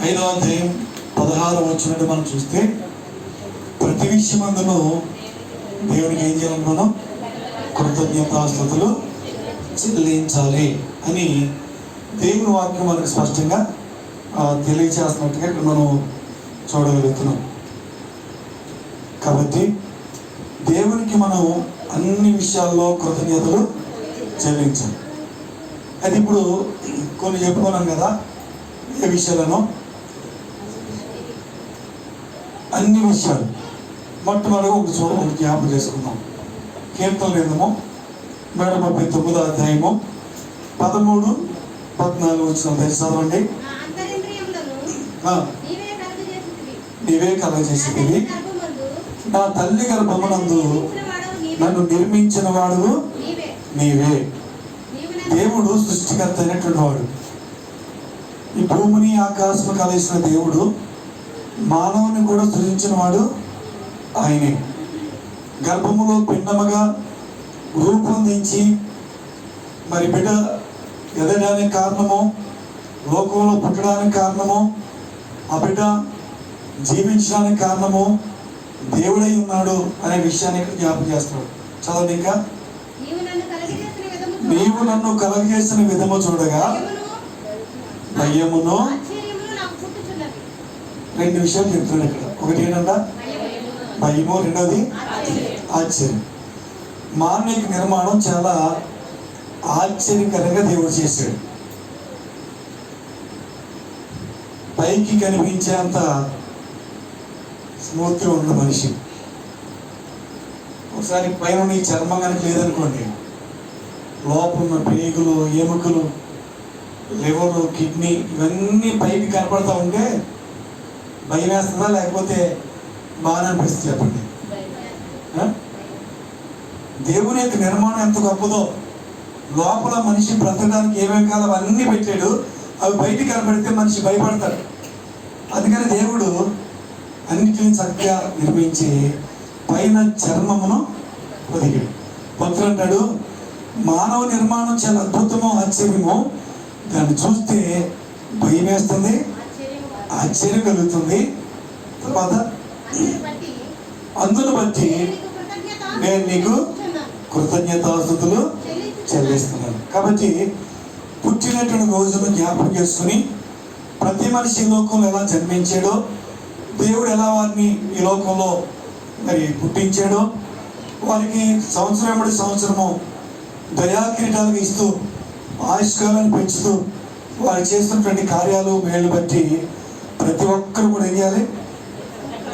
5వ అధ్యాయం 16వ వచనం మనం చూస్తే, ప్రతి విషయమందును దేవునికి ఏం చేయాలి? మనం కృతజ్ఞతాస్తుతులు చెల్లించాలి అని దేవుని వాక్యం మనకు స్పష్టంగా తెలియచేస్తున్నట్టుగా ఇక్కడ మనం చూడగలుగుతున్నాం. కాబట్టి దేవునికి మనం అన్ని విషయాల్లో కృతజ్ఞతలు చెల్లించాలి. అది ఇప్పుడు కొన్ని చెప్పుకున్నాం కదా, ఏ విషయాలను? అన్ని విషయాలు. మొట్టమొదటిగా ఒక జ్ఞాపకం చేసుకుందాం. కీర్తన గ్రంథము 139వ అధ్యాయము 13, 14 వచనాలు చదవండి. నీవే కలుగజేసితివి, నా తల్లి గర్భమునందు నన్ను నిర్మించిన వాడు నీవే. దేవుడు సృష్టికర్త అయినటువంటి వాడు. ఈ భూమిని ఆకాశము కలిసిన దేవుడు మానవుని కూడా సృజించిన వాడు ఆయనే. గర్భములో పిండముగా రూపొందించి మరి బిడ్డ ఎదగడానికి కారణము, లోకంలో పుట్టడానికి కారణము, ఆ బిడ్డ జీవించడానికి కారణము దేవుడై ఉన్నాడు అనే విషయాన్ని ఇక్కడ జ్ఞాపకం చేస్తున్నాడు. చదవండి ఇంకా. నీవు నన్ను కలగజేసిన విధము చూడగా భయమును. 2 విషయాలు చెప్తున్నాడు ఇక్కడ. ఒకటి ఏంటంట? భయము, రెండోది ఆశ్చర్యం. మానవిక నిర్మాణం చాలా ఆశ్చర్యకరంగా దేవుడు చేశాడు. పైకి కనిపించేంత స్మూత్గా ఉన్న మనిషి. ఒకసారి పైన నీ చర్మం కనుక లేదనుకోండి, లోపల ఉన్న పేగులు, ఎముకలు, లివరు, కిడ్నీ ఇవన్నీ పైకి కనపడతా ఉంటే భయం వేస్తుందా లేకపోతే బాగా అనిపిస్తుంది? చెప్పండి. దేవుని యొక్క నిర్మాణం ఎంత గొప్పదో. లోపల మనిషి బ్రతకడానికి ఏమేమి కాలం అన్నీ పెట్టాడు. అవి బయటికి కనపడితే మనిషి భయపడతాడు. అందుకని దేవుడు అన్నిటిని చక్కగా నిర్మించి పైన చర్మమును పొదిగాడు. భక్తులు అంటాడు, మానవ నిర్మాణం చాలా అద్భుతమో ఆశ్చర్యమో. దాన్ని చూస్తే భయం వేస్తుంది, ఆశ్చర్యం కలుగుతుంది. తర్వాత అందును బట్టి నేను నీకు కృతజ్ఞతాస్తుతులు చెల్లిస్తున్నాను. కాబట్టి పుట్టినటువంటి రోజును జ్ఞాపకం చేసుకుని ప్రతి మనిషి ఈ లోకంలో ఎలా జన్మించాడో, దేవుడు ఎలా వారిని ఈ లోకంలో మరి పుట్టించాడో, వారికి సంవత్సరం వెంబడి సంవత్సరము దయాకిరీటాలుగా ఇస్తూ ఆయుష్కాలాన్ని పెంచుతూ వారు చేస్తున్నటువంటి కార్యాలు మేలు బట్టి ప్రతి ఒక్కరు కూడా ఏం చేయాలి?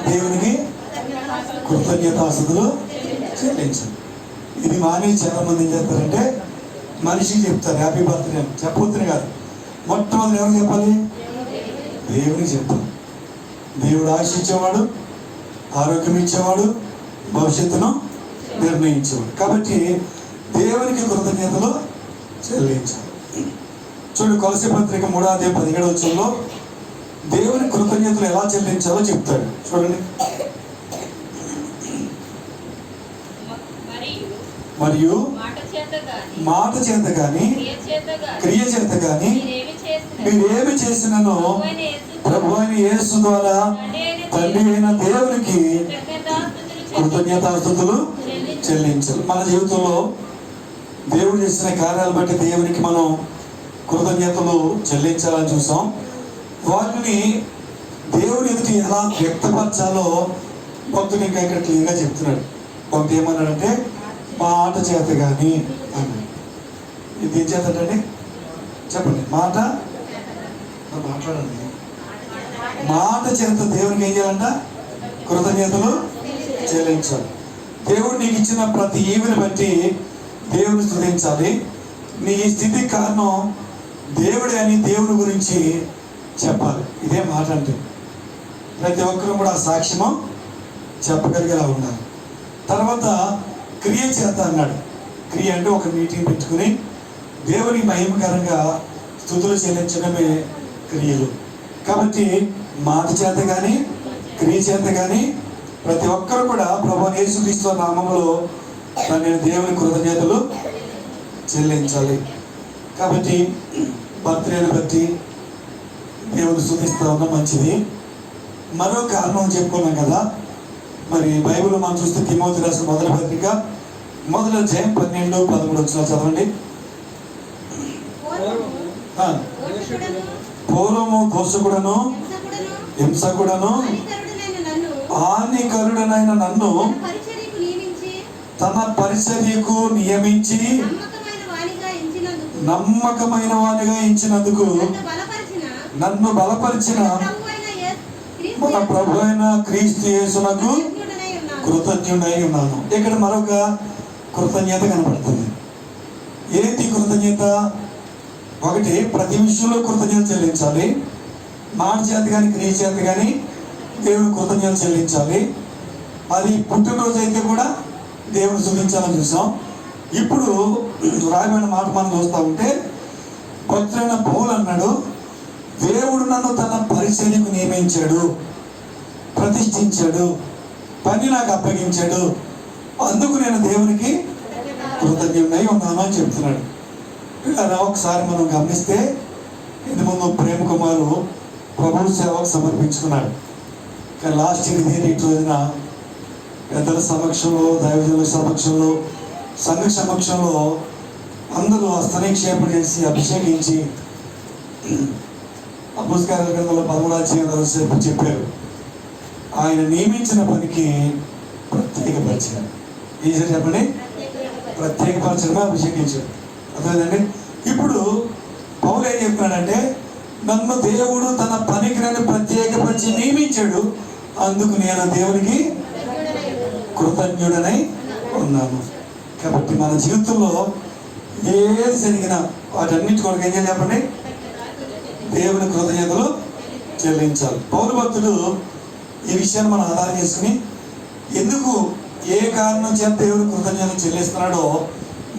దేవునికి కృతజ్ఞతాస్తుతులు చెల్లించాలి. ఇది మానేసి చాలా మంది ఏం చేస్తారంటే మనిషికి చెప్తారు హ్యాపీ బర్త్డే అని. చెప్పొద్దునే కాదు, మొట్టమొదటి ఎవరు చెప్పాలి? దేవునికి చెప్తారు. దేవుడు ఆశించేవాడు, ఆరోగ్యం ఇచ్చేవాడు, భవిష్యత్తును నిర్ణయించేవాడు. కాబట్టి దేవునికి కృతజ్ఞతలు చెల్లించాలి. చూడు, కొలసీ పత్రిక 3వ అధ్యాయం 17వ వచనంలో దేవుని కృతజ్ఞతలు ఎలా చెల్లించాలో చెప్తాడు. చూడండి. మరియు మాట చేత గాని క్రియ చేత గాని మీరేమి చేసినను ప్రభు అయిన యేసు ద్వారా తండ్రి అయిన దేవునికి కృతజ్ఞతాస్తుతులు చెల్లించాలి. మన జీవితంలో దేవుడు చేసిన కార్యాలు బట్టి దేవునికి మనం కృతజ్ఞతలు చెల్లించాలని చూసాం. వాటిని దేవుని ఎదుటి ఎలా వ్యక్తపరచాలో భక్తుడు ఇంకా ఇక్కడ క్లియర్గా చెప్తున్నాడు. కొంత ఏమన్నాడంటే మాట చేత కానీ అని. ఇది ఏం చేతండి? చెప్పండి. మాట్లాడండి. మాట చేత దేవునికి ఏం చేయాలంట? కృతజ్ఞతలు చెల్లించాలి. దేవుడు నీకు ఇచ్చిన ప్రతి ఈవిని బట్టి దేవుని స్తుతించాలి. నీ ఈ స్థితి కారణం దేవుడే అని దేవుని గురించి చెప్పాలి. ఇదే మాట అంటే. ప్రతి ఒక్కరు కూడా సాక్ష్యము చెప్పగలిగేలా ఉండాలి. తర్వాత క్రియ చేత అన్నాడు. క్రియ అంటే ఒక మీటింగ్ పెట్టుకుని దేవుని మహిమకరంగా స్తుతులు చెల్లించడమే క్రియలు. కాబట్టి మాట చేత కానీ క్రియ చేత కానీ ప్రతి ఒక్కరు కూడా ప్రభువైన యేసుక్రీస్తు నామములో నేను దేవుని కృతజ్ఞతలు చెల్లించాలి. కాబట్టి బర్త్డేని బట్టి దేవుని స్తుతిస్తూ ఉన్న మంచిది. మరో కారణం చెప్పుకున్నాం కదా, మరి బైబిల్ మనం చూస్తే తిమోతి రాసిన మొదటి పత్రిక 1వ అధ్యాయం 12-13 వచనాలు చదవండి. పూర్వము దోషకుడను హింసకుడను హానికరుడనైన నన్ను తన పరిచర్యకు నియమించి నమ్మకమైన వానిగా ఎంచినందుకు నన్ను బలపరిచిన మన ప్రభు అయిన క్రీస్తు యేసునకు కృతజ్ఞుడై ఉన్నాను. ఇక్కడ మరొక కృతజ్ఞత కనబడుతుంది. ఏంటి కృతజ్ఞత? ఒకటి, ప్రతి విషయంలో కృతజ్ఞత చెల్లించాలి. మాట చేత కానీ క్రియ చేత కానీ దేవుని కృతజ్ఞత చెల్లించాలి. అది పుట్టినరోజు అయితే కూడా దేవుని స్తుతించాలని చూసాం. ఇప్పుడు రాయబడిన మాట మనం చూస్తూ ఉంటే భక్తుడైన పౌలు అన్నాడు, దేవుడు నన్ను తన పరిచర్యకు నియమించాడు, ప్రతిష్ఠించాడు, పని నాకు అప్పగించాడు, అందుకు నేను దేవునికి కృతజ్ఞుడై ఉన్నాను అని చెప్తున్నాడు. ఇలా ఒకసారి మనం గమనిస్తే ఇంటి ముందు ప్రేమ కుమారు ప్రభు సేవకు సమర్పించుకున్నాడు. కానీ లాస్ట్ ఇయర్ ఈ రోజున పెద్దల సమక్షంలో, దైవజనుల సమక్షంలో, సంఘ సమక్షంలో అందరూ హస్తనిక్షేపణ చేసి అభిషేకించి అపుస్తకాల గ్రంథంలో 13వ అధ్యాయం చెప్పారు. ఆయన నియమించిన పనికి ప్రత్యేకపరిచారు. ఏం చెప్పండి? ప్రత్యేకపరచడమే అభిషేకించాడు. అర్థమైందండి? ఇప్పుడు పౌలు ఏం చెప్తున్నాడంటే, నన్ను దేవుడు తన పనికిరని ప్రత్యేకపరిచి నియమించాడు, అందుకు నేను దేవునికి కృతజ్ఞుడనై ఉన్నాను. కాబట్టి మన జీవితంలో ఏది జరిగినా వాటన్నిటి కొరకు ఏం చేయాలి చెప్పండి? దేవుని కృతజ్ఞతలు చెల్లించాలి. పౌలు భక్తుడు ఈ విషయాన్ని మనం ఆధారం చేసుకుని ఎందుకు ఏ కారణం చేత దేవుని కృతజ్ఞతలు చెల్లిస్తున్నాడో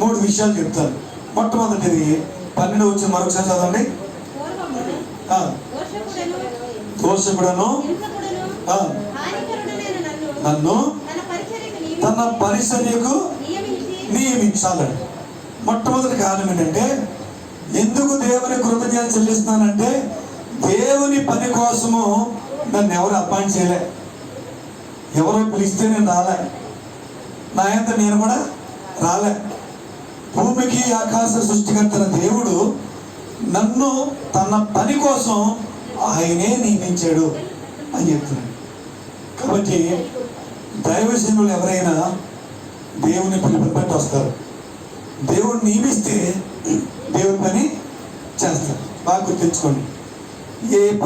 3 విషయాలు చెప్తాను. మొట్టమొదటిది 12వ వచనం మరొకసారి చదవండి. దోషకుడను నన్ను తన పరిచర్యకు నియమించాలని. మొట్టమొదటి కారణం ఏంటంటే, ఎందుకు దేవుని కృతజ్ఞత చెల్లిస్తున్నానంటే, దేవుని పని కోసము నన్ను ఎవరు అపాయింట్ చేయలే, ఎవరో పిలిస్తే నేను రాలే, నా అంత నేను కూడా రాలే. భూమికి ఆకాశ సృష్టికర్తన దేవుడు నన్ను తన పని కోసం ఆయనే నియమించాడు అని చెప్తున్నాడు. కాబట్టి దైవజనులు ఎవరైనా దేవుని పిలుపుని బట్టి వస్తారు. దేవుడు నియమిస్తే దేవుని పని చేస్తారు. బాగా గుర్తుంచుకోండి. ఏ